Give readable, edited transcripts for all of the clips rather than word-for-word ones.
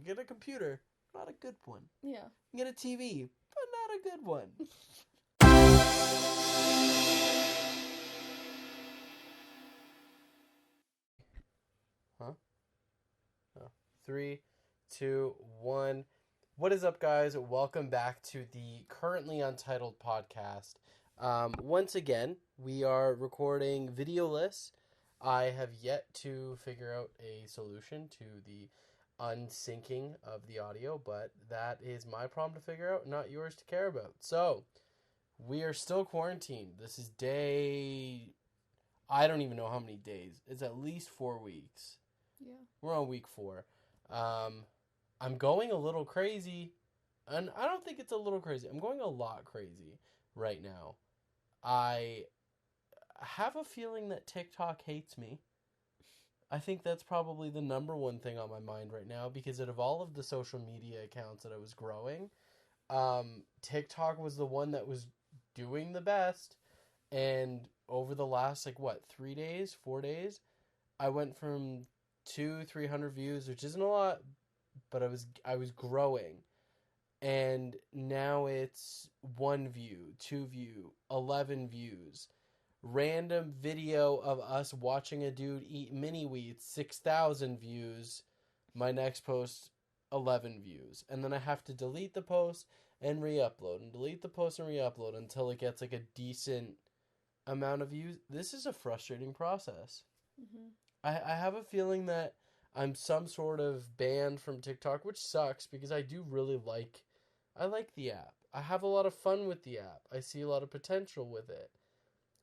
Get a computer, not a good one. Yeah. Get a TV, but not a good one. Huh? Oh. 3, 2, 1. What is up, guys? Welcome back to the currently untitled podcast. Once again, we are recording videoless. I have yet to figure out a solution to the unsyncing of the audio, but that is my problem to figure out, not yours to care about. So, we are still quarantined. This is day... I don't even know how many days. It's at least 4 weeks. Yeah. We're on week 4. I'm going a little crazy, and I don't think it's a little crazy. I'm going a lot crazy right now. I have a feeling that TikTok hates me. I think that's probably the number one thing on my mind right now, because out of all of the social media accounts that I was growing, TikTok was the one that was doing the best. And over the last 3 days, 4 days, I went from 200-300 views, which isn't a lot, but I was growing. And now it's 1 view, 2 view, 11 views. Random video of us watching a dude eat mini wheats, 6,000 views. My next post, 11 views. And then I have to delete the post and re-upload, and delete the post and re-upload until it gets a decent amount of views. This is a frustrating process. Mm-hmm. I have a feeling that I'm some sort of banned from TikTok, which sucks because I do really like the app. I have a lot of fun with the app. I see a lot of potential with it.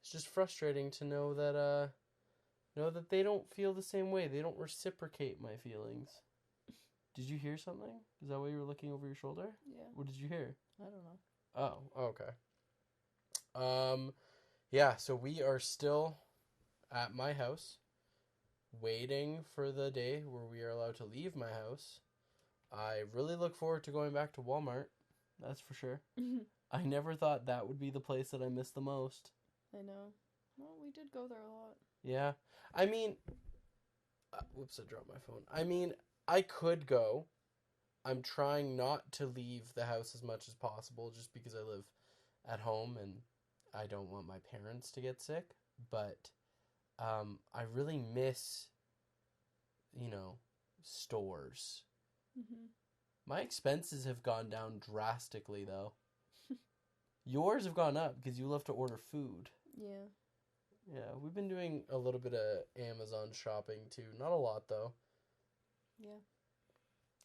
It's just frustrating to know that they don't feel the same way. They don't reciprocate my feelings. Did you hear something? Is that why you were looking over your shoulder? Yeah. What did you hear? I don't know. Oh, okay. Yeah, so we are still at my house, waiting for the day where we are allowed to leave my house. I really look forward to going back to Walmart. That's for sure. I never thought that would be the place that I miss the most. I know. Well, we did go there a lot. Yeah. I mean... whoops, I dropped my phone. I mean, I could go. I'm trying not to leave the house as much as possible just because I live at home and I don't want my parents to get sick. But I really miss, stores. Mm-hmm. My expenses have gone down drastically, though. Yours have gone up because you love to order food. Yeah. Yeah, we've been doing a little bit of Amazon shopping, too. Not a lot, though. Yeah.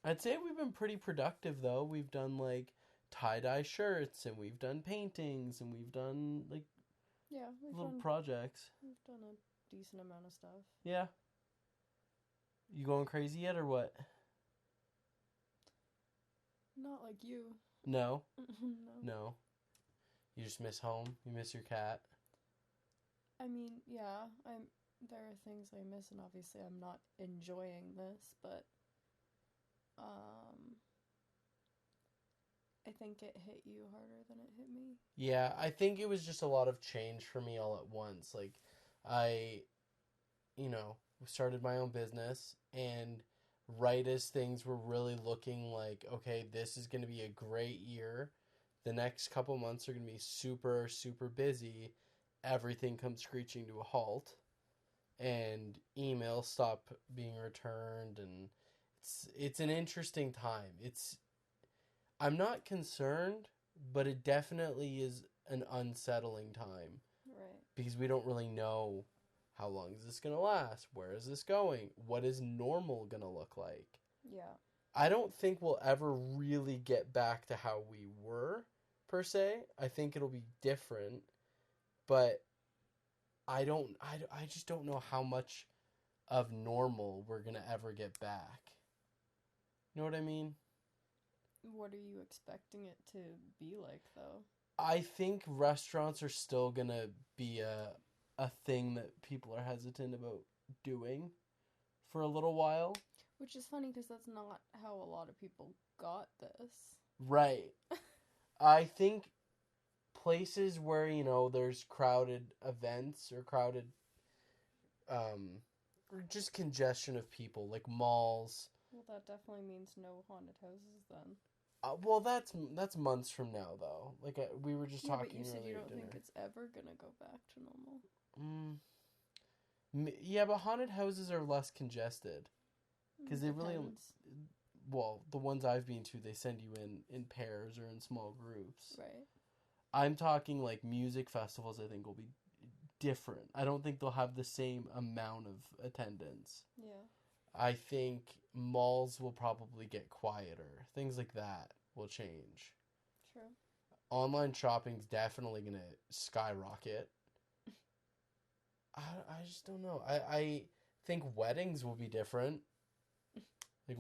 I'd say we've been pretty productive, though. We've done, tie-dye shirts, and we've done paintings, and we've done, yeah, little projects. We've done a decent amount of stuff. Yeah. You going crazy yet, or what? Not like you. No? No. No. You just miss home? You miss your cat? I mean, yeah, there are things I miss, and obviously I'm not enjoying this, but I think it hit you harder than it hit me. Yeah, I think it was just a lot of change for me all at once. I, started my own business, and right as things were really looking like, okay, this is going to be a great year, the next couple months are going to be super, super busy, everything comes screeching to a halt, and emails stop being returned, and it's an interesting time. I'm not concerned, but it definitely is an unsettling time. Right. Because we don't really know how long is this going to last? Where is this going? What is normal going to look like? Yeah. I don't think we'll ever really get back to how we were, per se. I think it'll be different, but I just don't know how much of normal we're going to ever get back. You know what I mean? What are you expecting it to be like, though? I think restaurants are still going to be a thing that people are hesitant about doing for a little while. Which is funny because that's not how a lot of people got this. Right. I think places where, there's crowded events or crowded, or just congestion of people, like malls, Well, that definitely means no haunted houses then. Well, that's months from now, though. Like, we were just Yeah, but talking you said you earlier at don't dinner. think it's ever gonna go back to normal. Yeah, but haunted houses are less congested. Because they really... Depends. Well, the ones I've been to, they send you in pairs or in small groups. Right. I'm talking, like, music festivals, I think, will be different. I don't think they'll have the same amount of attendance. Yeah. I think malls will probably get quieter. Things like that will change. True. Online shopping's definitely going to skyrocket. I just don't know. I think weddings will be different. Like,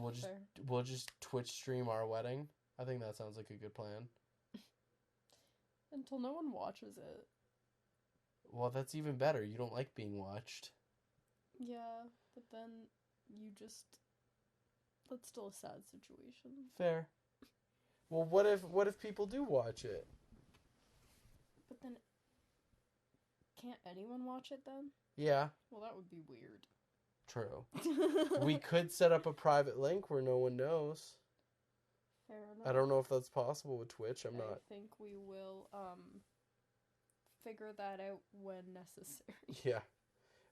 we'll just Twitch stream our wedding. I think that sounds like a good plan. Until no one watches it. Well, that's even better. You don't like being watched. Yeah, but then that's still a sad situation. Fair. Well, what if people do watch it? But then can't anyone watch it then? Yeah. Well, that would be weird. True. We could set up a private link where no one knows. Fair enough. I don't know if that's possible with Twitch. I think we will figure that out when necessary. Yeah.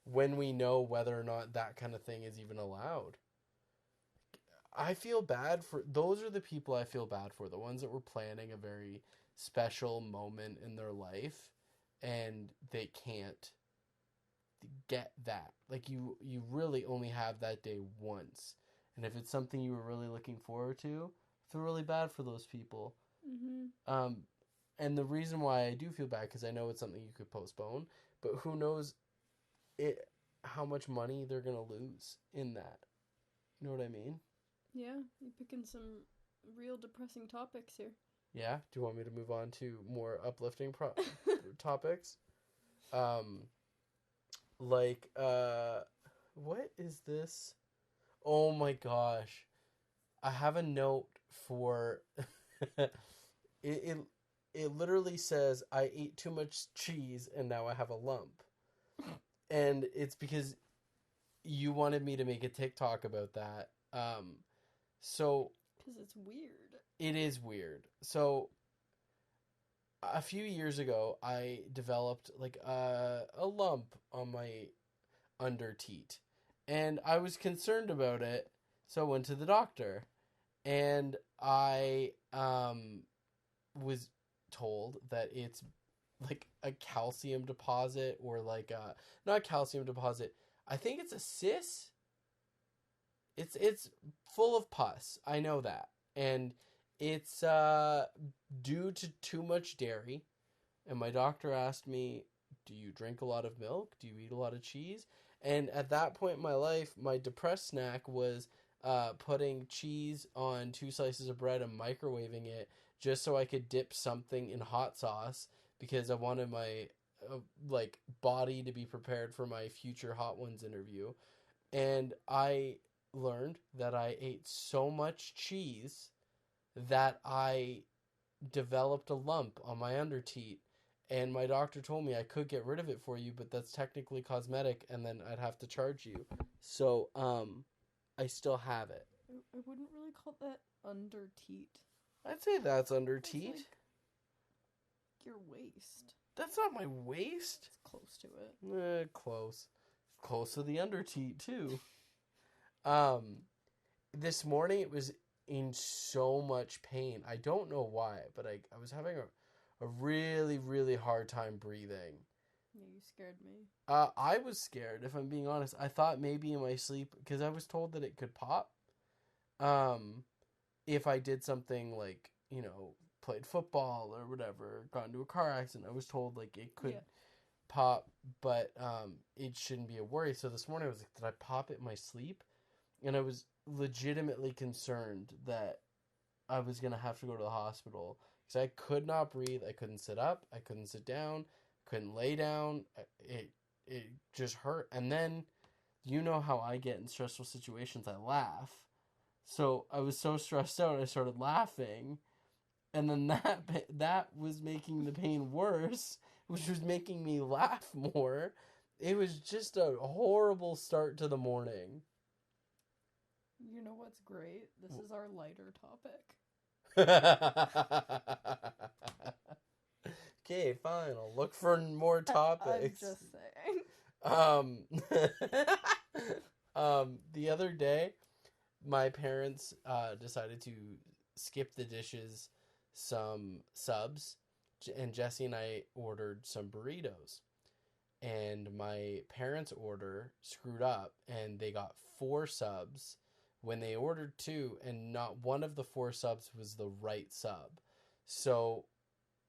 When we know whether or not that kind of thing is even allowed. I feel bad for... Those are the people I feel bad for. The ones that were planning a very special moment in their life and they can't get that. Like, you really only have that day once. And if it's something you were really looking forward to, I feel really bad for those people. Mm-hmm. And the reason why I do feel bad, because I know it's something you could postpone, but who knows how much money they're going to lose in that. You know what I mean? Yeah, you're picking some real depressing topics here. Yeah? Do you want me to move on to more uplifting topics? What is this? Oh my gosh. I have a note for... It literally says, I ate too much cheese and now I have a lump. And it's because you wanted me to make a TikTok about that. So... Because it's weird. It is weird. So, a few years ago, I developed, like, a lump on my under teat. And I was concerned about it, so I went to the doctor. And I was told that it's like a calcium deposit or like not calcium deposit. I think it's a cyst. It's full of pus. I know that. And it's due to too much dairy. And my doctor asked me, do you drink a lot of milk? Do you eat a lot of cheese? And at that point in my life, my depressed snack was putting cheese on 2 slices of bread and microwaving it just so I could dip something in hot sauce because I wanted my body to be prepared for my future Hot Ones interview. And I learned that I ate so much cheese that I developed a lump on my underteat. And my doctor told me I could get rid of it for you, but that's technically cosmetic, and then I'd have to charge you. So, I still have it. I wouldn't really call that under teat. I'd say that's under teat. Like your waist. That's not my waist. It's close to it. Close. Close to the under teat, too. This morning it was in so much pain. I don't know why, but I was having a really, really hard time breathing. Yeah, you scared me. I was scared, if I'm being honest. I thought maybe in my sleep, because I was told that it could pop. If I did something like, played football or whatever, got into a car accident, I was told like it could pop, but it shouldn't be a worry. So this morning I was like, did I pop it in my sleep? And I was legitimately concerned that I was going to have to go to the hospital because I could not breathe. I couldn't sit up. I couldn't sit down. Couldn't lay down. It just hurt. And then, you know how I get in stressful situations. I laugh. So I was so stressed out, I started laughing. And then that was making the pain worse, which was making me laugh more. It was just a horrible start to the morning. You know what's great? This is our lighter topic. Okay, fine. I'll look for more topics. I'm just saying. The other day, my parents decided to skip the dishes some subs, and Jessie and I ordered some burritos. And my parents' order screwed up, and they got 4 subs when they ordered 2, and not one of the 4 subs was the right sub. So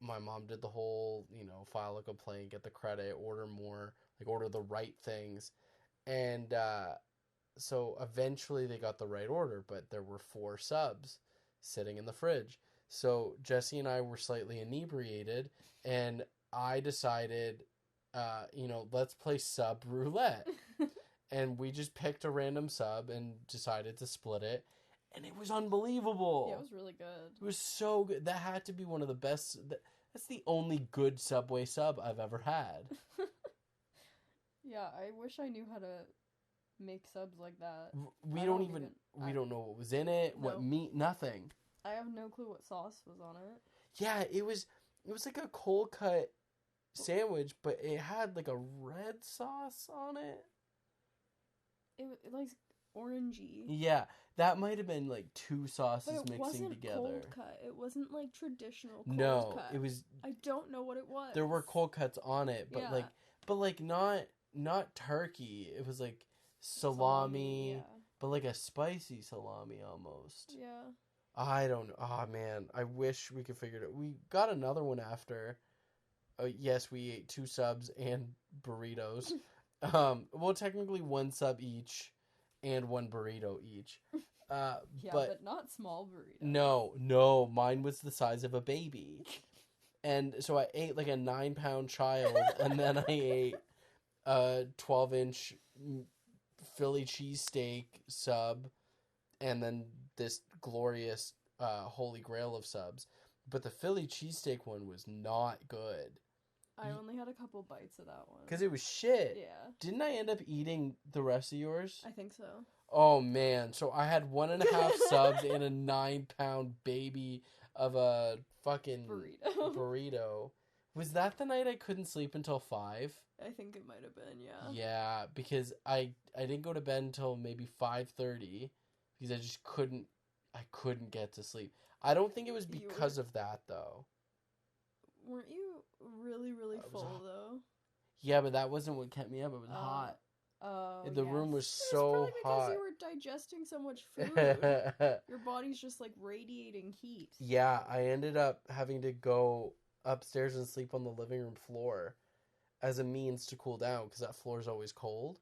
my mom did the whole, file a complaint, get the credit, order more, like order the right things. And so eventually they got the right order, but there were 4 subs sitting in the fridge. So Jessie and I were slightly inebriated, and I decided, let's play sub roulette. And we just picked a random sub and decided to split it. And it was unbelievable. Yeah, it was really good. It was so good. That had to be one of the best. That's the only good Subway sub I've ever had. Yeah, I wish I knew how to make subs like that. We don't know what was in it, what meat, nothing. I have no clue what sauce was on it. Yeah, it was like a cold cut sandwich, but it had like a red sauce on it. It like orangey. Yeah, that might have been like 2 sauces mixing together. Cold cut. It wasn't like traditional cold cut. It was. I don't know what it was. There were cold cuts on it, but not turkey. It was like salami, but like a spicy salami almost. Yeah. I don't know. Oh man, I wish we could figure it out. We got another one after. Yes, we ate 2 subs and burritos. Well, technically 1 sub each and 1 burrito each. But not small burritos. No, mine was the size of a baby. And so I ate like a 9-pound child, and then I ate a 12-inch Philly cheesesteak sub, and then this glorious holy grail of subs. But the Philly cheesesteak one was not good. I only had a couple bites of that one. Because it was shit. Yeah. Didn't I end up eating the rest of yours? I think so. Oh, man. So I had 1.5 subs and a 9-pound baby of a fucking burrito. Was that the night I couldn't sleep until 5? I think it might have been, yeah. Yeah, because I didn't go to bed until maybe 5:30 because I just couldn't get to sleep. I don't think it was because of that, though. Weren't you really, really full, though? Yeah, but that wasn't what kept me up. It was hot. Oh, the room was so hot. Because you were digesting so much food. Your body's just like radiating heat. Yeah, I ended up having to go upstairs and sleep on the living room floor as a means to cool down because that floor is always cold.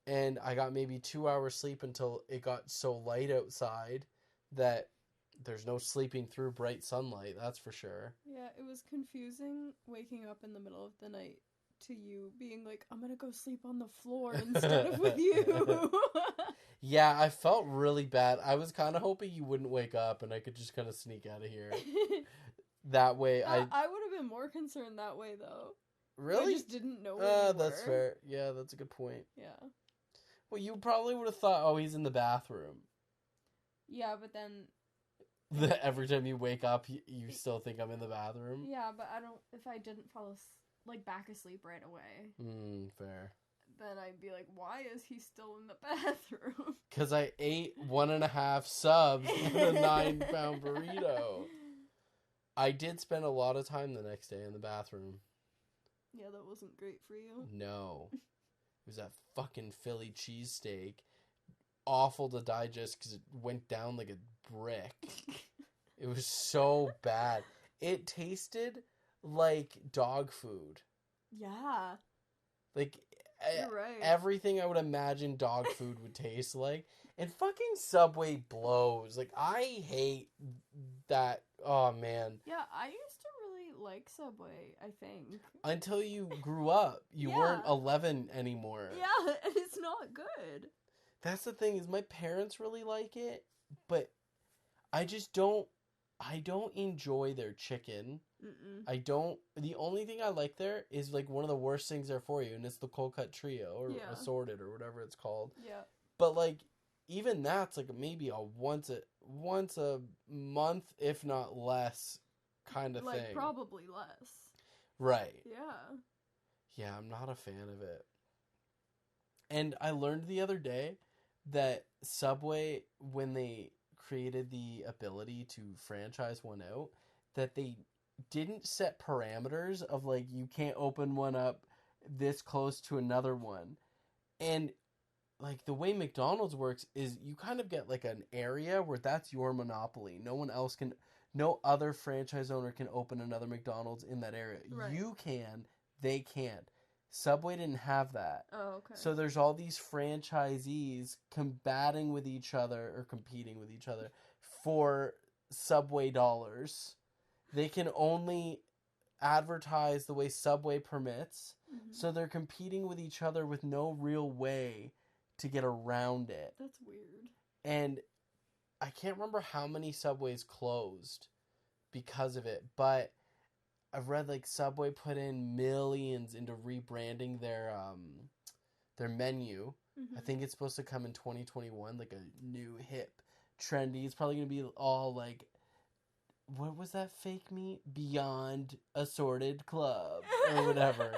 And I got maybe 2 hours sleep until it got so light outside that there's no sleeping through bright sunlight, that's for sure. Yeah, it was confusing waking up in the middle of the night to you being like, I'm gonna go sleep on the floor instead of with you. Yeah, I felt really bad. I was kind of hoping you wouldn't wake up and I could just kind of sneak out of here. That way, I would have been more concerned that way, though. Really? I just didn't know where you that's were. fair. Yeah, that's a good point. Yeah. Well, you probably would have thought, oh, he's in the bathroom. Yeah, but then... Every time you wake up, you still think I'm in the bathroom? Yeah, but if I didn't fall back asleep right away. Fair. Then I'd be like, why is he still in the bathroom? Because I ate 1.5 subs and a 9-pound burrito. I did spend a lot of time the next day in the bathroom. Yeah, that wasn't great for you. No. It was that fucking Philly cheesesteak. Awful to digest because it went down like a brick. It was so bad. It tasted like dog food. Yeah. Like, you're right. Everything I would imagine dog food would taste like. And fucking Subway blows. Like, I hate that. Oh, man. Yeah, I used to really like Subway, I think. Until you grew up. You weren't 11 anymore. Yeah, and it's not good. That's the thing, is my parents really like it, but I just don't enjoy their chicken. The only thing I like there is like one of the worst things there for you, and it's the cold cut trio or assorted or whatever it's called. Yeah. But like even that's like maybe a once a month, if not less, kind of like, thing. probably less. Right. Yeah. Yeah, I'm not a fan of it. And I learned the other day that Subway, when they created the ability to franchise one out, that they didn't set parameters of like you can't open one up this close to another one. And like the way McDonald's works is you kind of get like an area where that's your monopoly. No other franchise owner can open another McDonald's in that area. Right. You can, they can't. Subway didn't have that. Oh, okay. So there's all these franchisees competing with each other for Subway dollars. They can only advertise the way Subway permits. Mm-hmm. So they're competing with each other with no real way to get around it. That's weird. And I can't remember how many Subways closed because of it, but I've read like Subway put in millions into rebranding their menu. Mm-hmm. I think it's supposed to come in 2021, like a new hip, trendy. It's probably going to be all like, what was that fake meat? Beyond Assorted Club or whatever.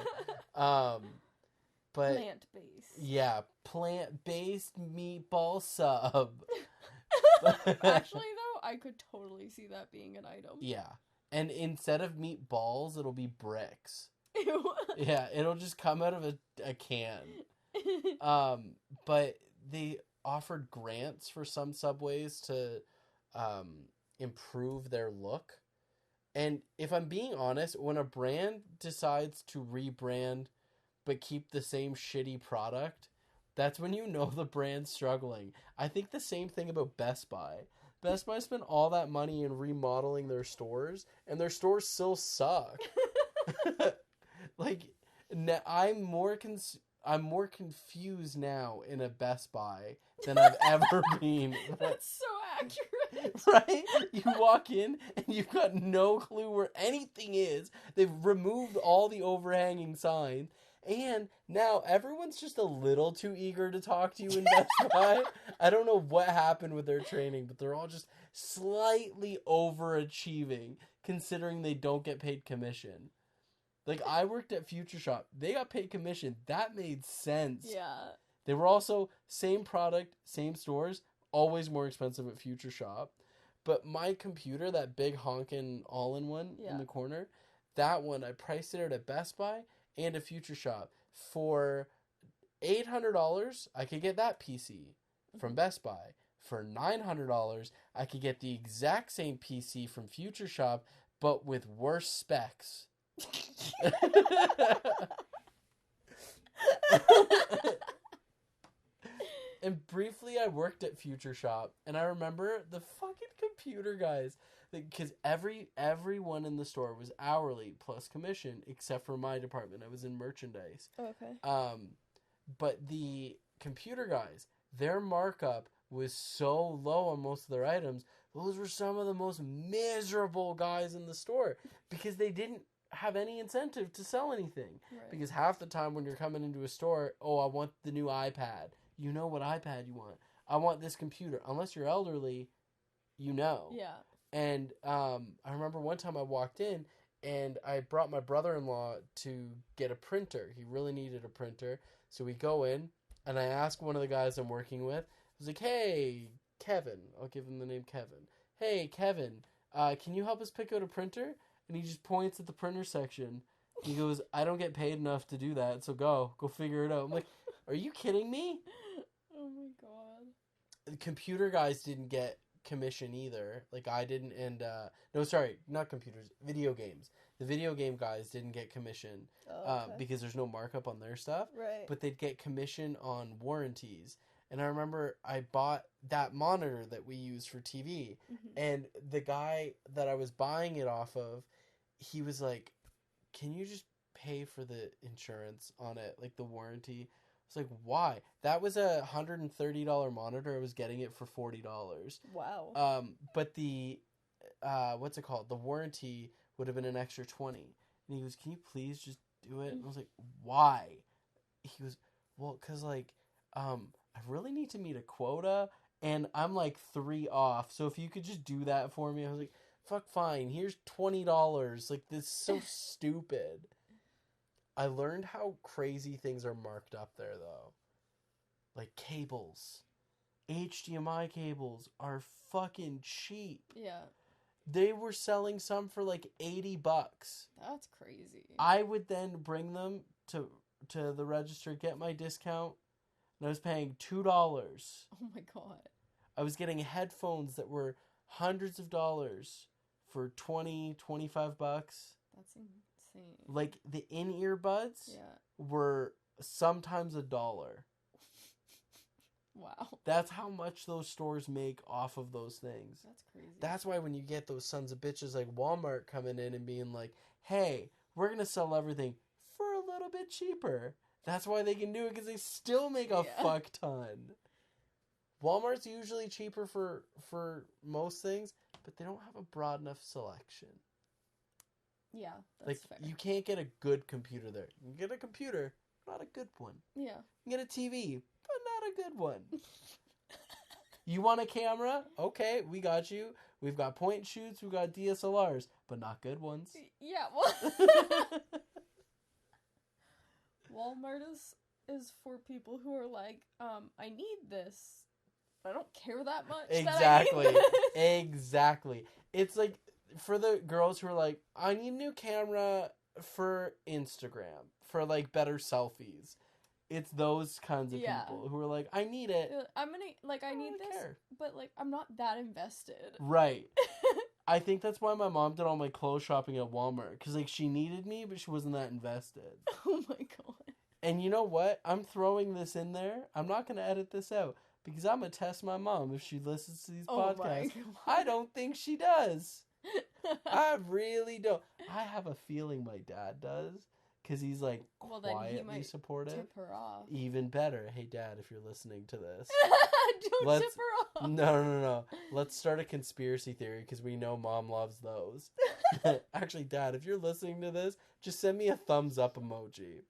But plant-based. Yeah, plant-based meatball sub. Actually, though, I could totally see that being an item. Yeah. And instead of meatballs, it'll be bricks. Ew. Yeah, it'll just come out of a can. But they offered grants for some Subways to improve their look. And if I'm being honest, when a brand decides to rebrand but keep the same shitty product, that's when you know the brand's struggling. I think the same thing about Best Buy. Best Buy spent all that money in remodeling their stores, and their stores still suck. Like, I'm more confused now in a Best Buy than I've ever been. That's so accurate. Right? You walk in and you've got no clue where anything is. They've removed all the overhanging signs. And now everyone's just a little too eager to talk to you in Best Buy. I don't know what happened with their training, but they're all just slightly overachieving considering they don't get paid commission. Like, I worked at Future Shop. They got paid commission. That made sense. Yeah. They were also same product, same stores, always more expensive at Future Shop. But my computer, that big honkin' all-in-one in the corner, that one, I priced it out at Best Buy and a Future Shop. For $800, I could get that PC from Best Buy. For $900, I could get the exact same PC from Future Shop, but with worse specs. And briefly I worked at Future Shop, and I remember the fucking computer guys, because everyone in the store was hourly plus commission except for my department. I was in merchandise. Okay. But the computer guys, their markup was so low on most of their items. Those were some of the most miserable guys in the store because they didn't have any incentive to sell anything. Right. Because half the time when you're coming into a store, I want the new iPad. You know what iPad you want. I want this computer. Unless you're elderly, you know. Yeah. And I remember one time I walked in and I brought my brother-in-law to get a printer. He really needed a printer. So we go in and I ask one of the guys I'm working with. I was like, hey, Kevin. I'll give him the name Kevin. Hey, Kevin, can you help us pick out a printer? And he just points at the printer section. He goes, I don't get paid enough to do that, so go figure it out. I'm like, are you kidding me? Oh my god. The computer guys didn't get commission either. Like, I didn't, and, no, sorry, not computers, video games. The video game guys didn't get commission because there's no markup on their stuff. Right. But they'd get commission on warranties. And I remember I bought that monitor that we use for TV. Mm-hmm. And the guy that I was buying it off of, he was like, can you just pay for the insurance on it, like the warranty? I was like, why? That was a $130 monitor. I was getting it for $40. Wow. But the, what's it called? The warranty would have been an extra $20. And he goes, can you please just do it? And I was like, why? He goes, well, because, like, I really need to meet a quota, and I'm like 3 off. So if you could just do that for me, I was like, fuck, fine. Here's $20. Like, this is so stupid. I learned how crazy things are marked up there, though. Like cables. HDMI cables are fucking cheap. Yeah. They were selling some for like $80. That's crazy. I would then bring them to the register, get my discount, and I was paying $2. Oh my god. I was getting headphones that were hundreds of dollars for $20, $25. That's insane. Like the in-ear buds were sometimes $1. Wow. That's how much those stores make off of those things. That's crazy. That's why when you get those sons of bitches like Walmart coming in and being like, hey, we're going to sell everything for a little bit cheaper. That's why they can do it, because they still make a fuck ton. Walmart's usually cheaper for most things, but they don't have a broad enough selection. Yeah, that's fair. You can't get a good computer there. You can get a computer, not a good one. Yeah. You can get a TV, but not a good one. You want a camera? Okay, we got you. We've got point and shoots, we've got DSLRs, but not good ones. Yeah, well... Walmart is for people who are like, I need this, but I don't care that much. Exactly. Exactly. It's like for the girls who are like, I need a new camera for Instagram, for like better selfies. It's those kinds of people who are like, I need it. I need this, care. But like, I'm not that invested. Right. I think that's why my mom did all my clothes shopping at Walmart, because like she needed me, but she wasn't that invested. Oh my god. And you know what? I'm throwing this in there. I'm not going to edit this out, because I'm going to test my mom if she listens to these podcasts. I don't think she does. I really don't. I have a feeling my dad does, because he's like quietly supportive. Tip her off. Even better. Hey, Dad, if you're listening to this. Don't tip her off. No. Let's start a conspiracy theory, because we know Mom loves those. Actually, Dad, if you're listening to this, just send me a thumbs up emoji.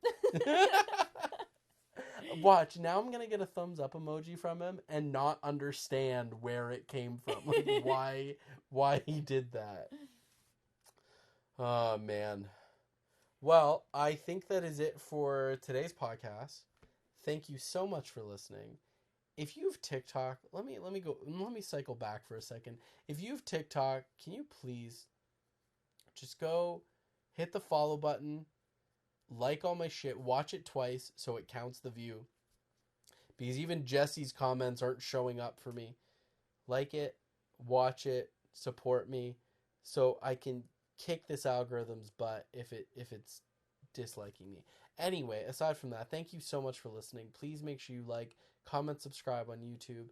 Watch, now I'm gonna get a thumbs up emoji from him and not understand where it came from, like why he did that. Oh man. Well, I think that is it for today's podcast. Thank you so much for listening. If you have TikTok, let me cycle back for a second. If you have TikTok, can you please just go hit the follow button, like all my shit, watch it twice so it counts the view. Because even Jessie's comments aren't showing up for me. Like it, watch it, support me, so I can kick this algorithm's butt if it's disliking me. Anyway, aside from that, thank you so much for listening. Please make sure you like, comment, subscribe on YouTube,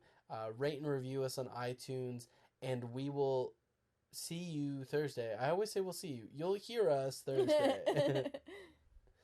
rate and review us on iTunes, and we will see you Thursday. I always say we'll see you. You'll hear us Thursday.